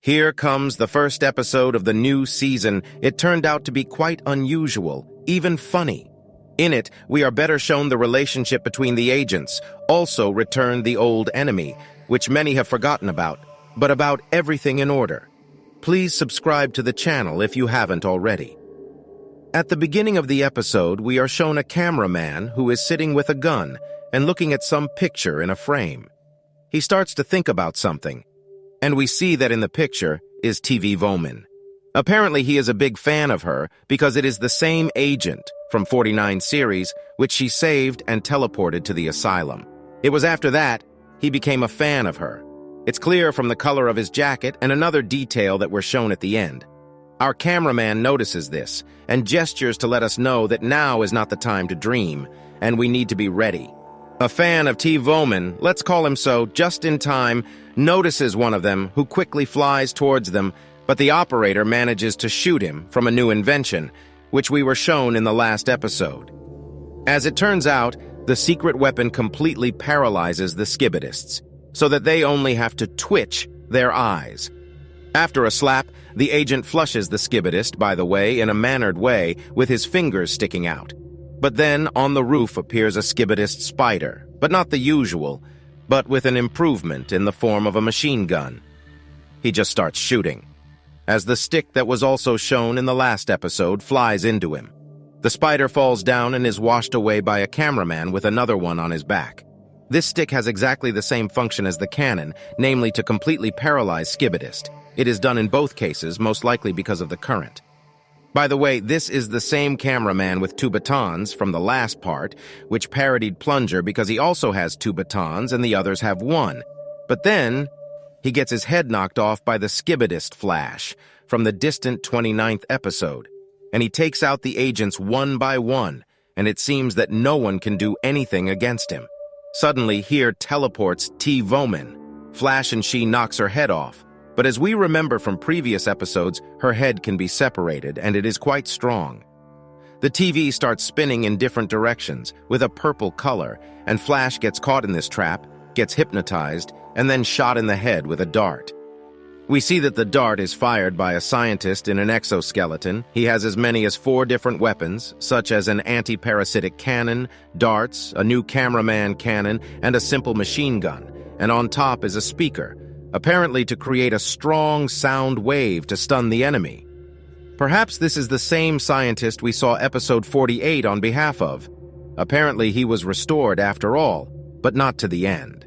Here comes the first episode of the new season. It turned out to be quite unusual, even funny. In it, we are better shown the relationship between the agents, also returned the old enemy, which many have forgotten about, but about everything in order. Please subscribe to the channel if you haven't already. At the beginning of the episode, we are shown a cameraman who is sitting with a gun and looking at some picture in a frame. He starts to think about something, and we see that in the picture is TV Voman. Apparently he is a big fan of her because it is the same agent from 49 series which she saved and teleported to the asylum. It was after that he became a fan of her. It's clear from the color of his jacket and another detail that we're shown at the end. Our cameraman notices this and gestures to let us know that now is not the time to dream, and we need to be ready. A fan of T. Voman, let's call him so, just in time, notices one of them who quickly flies towards them, but the operator manages to shoot him from a new invention, which we were shown in the last episode. As it turns out, the secret weapon completely paralyzes the Skibidists, so that they only have to twitch their eyes. After a slap, the agent flushes the Skibidist, by the way, in a mannered way, with his fingers sticking out. But then, on the roof appears a Skibidist spider, but not the usual, but with an improvement in the form of a machine gun. He just starts shooting, as the stick that was also shown in the last episode flies into him. The spider falls down and is washed away by a cameraman with another one on his back. This stick has exactly the same function as the cannon, namely to completely paralyze Skibidist. It is done in both cases, most likely because of the current. By the way, this is the same cameraman with two batons from the last part, which parodied Plunger because he also has two batons and the others have one. But then, he gets his head knocked off by the Skibidist flash from the distant 29th episode, and he takes out the agents one by one, and it seems that no one can do anything against him. Suddenly, here teleports T. Voman. Flash and she knocks her head off. But as we remember from previous episodes, her head can be separated, and it is quite strong. The TV starts spinning in different directions, with a purple color, and Flash gets caught in this trap, gets hypnotized, and then shot in the head with a dart. We see that the dart is fired by a scientist in an exoskeleton. He has as many as 4 different weapons, such as an anti-parasitic cannon, darts, a new cameraman cannon, and a simple machine gun. And on top is a speaker, apparently to create a strong sound wave to stun the enemy. Perhaps this is the same scientist we saw episode 48 on behalf of. Apparently he was restored after all, but not to the end.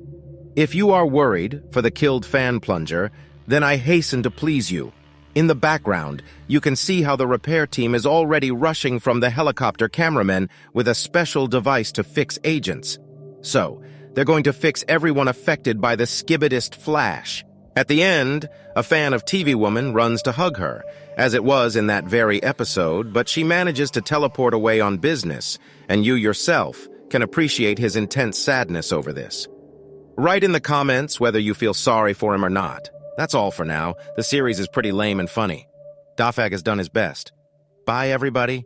If you are worried for the killed fan Plunger, then I hasten to please you. In the background, you can see how the repair team is already rushing from the helicopter cameramen with a special device to fix agents. So, they're going to fix everyone affected by the Skibidist flash. At the end, a fan of TV Woman runs to hug her, as it was in that very episode, but she manages to teleport away on business, and you yourself can appreciate his intense sadness over this. Write in the comments whether you feel sorry for him or not. That's all for now. The series is pretty lame and funny. Dafag has done his best. Bye, everybody.